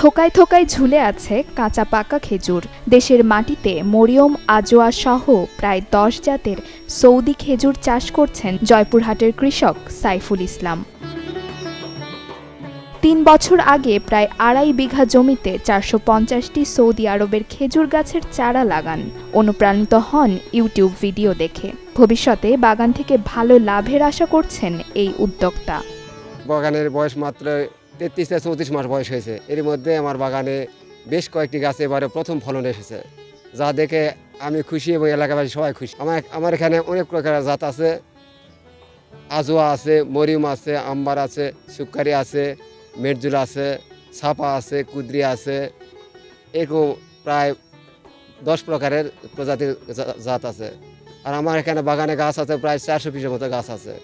থোকায় থোকায় ঝুলে আছে কাঁচা পাকা খেজুর। দেশের মাটিতে মরিয়ম, আজোয়া সহ প্রায় ১০ জাতের সৌদি খেজুর চাষ করছেন জয়পুরহাটের কৃষক সাইফুল ইসলাম। ৩ বছর আগে প্রায় ২.৫ বিঘা জমিতে ৪৫০টি সৌদি আরবের খেজুর গাছের চারা লাগান। অনুপ্রাণিত হন ইউটিউব ভিডিও দেখে। ভবিষ্যতে বাগান থেকে ভালো লাভের আশা করছেন এই উদ্যোক্তা। বাগানের বয়স মাত্র ৩৩ থেকে ৩৪ মাস বয়স হয়েছে। এর মধ্যে আমার বাগানে বেশ কয়েকটি গাছে এবারে প্রথম ফলন এসেছে, যা দেখে আমি খুশি এবং এলাকাবাসী সবাই খুশি। আমার এখানে অনেক প্রকার জাত আছে, আজোয়া আছে, মরিয়ম আছে, আম্বার আছে, সুক্কারি আছে, মেরজুল আছে, ছাপা আছে, কুদ্রি আছে, এরকম প্রায় 10 প্রকারের প্রজাতির জাত আছে। আর আমার এখানে বাগানে গাছ আছে প্রায় 400 পিসের মতো গাছ আছে।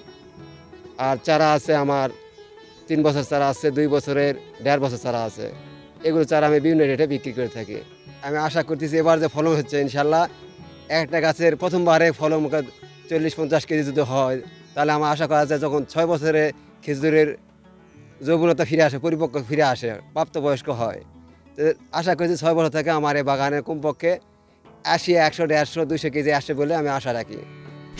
আর চারা আছে আমার 3 বছর চারা আছে, 2 বছরের, 1.5 বছর চারা আছে। এগুলো চারা আমি বিভিন্ন রেটে বিক্রি করে থাকি। আমি আশা করতেছি এবার যে ফলন হচ্ছে ইনশাল্লাহ একটা গাছের প্রথমবারে ফলন 40-50 কেজি যদি হয়, তাহলে আমার আশা করা যায় যখন 6 বছরে খেজুরের যৌবনতা ফিরে আসে, পরিপক্ক ফিরে আসে, প্রাপ্তবয়স্ক হয়, তো আশা করছি 6 বছর থেকে আমার এই বাগানের কমপক্ষে 80, 100, 150, 200 কেজি আসে বলে আমি আশা রাখি।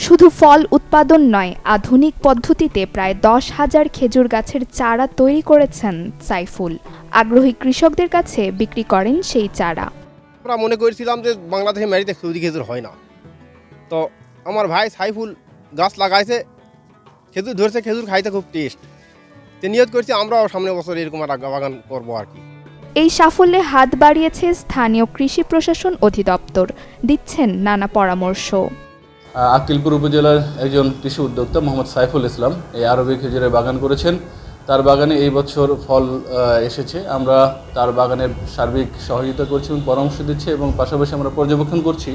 শুধু ফল উৎপাদন নয়, আধুনিক পদ্ধতিতে প্রায় 10,000 খেজুর গাছের চারা তৈরি করেছেন সাইফুল। আগ্রহী কৃষকদের কাছে বিক্রি করেন সেই চারা। আমরা মনে করেছিলাম যে বাংলাদেশের মাটিতে সৌদি খেজুর হয় না, তো আমার ভাই সাইফুল গাছ লাগাইছে, খেজুর ধরছে, খেজুর খাইতে খুব টেস্ট। তো নিয়ত করছি আমরাও সামনের বছর এরকম একটা বাগান করবো আর কি। এই সাফল্যে হাত বাড়িয়েছে স্থানীয় কৃষি প্রশাসন অধিদপ্তর, দিচ্ছেন নানা পরামর্শ। আক্কিলপুর উপজেলার একজন কৃষি উদ্যোক্তা মোহাম্মদ সাইফুল ইসলাম এই আরবি খেজুরের বাগান করেছেন। তার বাগানে এই বছর ফল এসেছে। আমরা তার বাগানের সার্বিক সহযোগিতা করছি এবং পরামর্শ দিচ্ছি, এবং পাশাপাশি আমরা পর্যবেক্ষণ করছি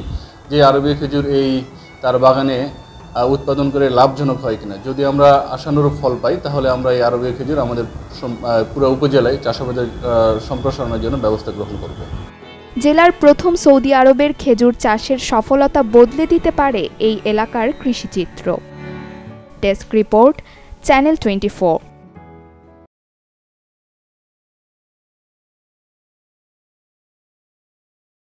যে আরবি খেজুর তার বাগানে উৎপাদন করে লাভজনক হয় কিনা। যদি আমরা আশানুরূপ ফল পাই, তাহলে আমরা এই আরবি খেজুর আমাদের পুরো উপজেলায় চাষাবাদের সম্প্রসারণের জন্য ব্যবস্থা গ্রহণ করব। জেলার প্রথম সৌদি আরবের খেজুর চাষের সফলতা বদলে দিতে পারে এই এলাকার কৃষিচিত্র। Desk report, channel 24।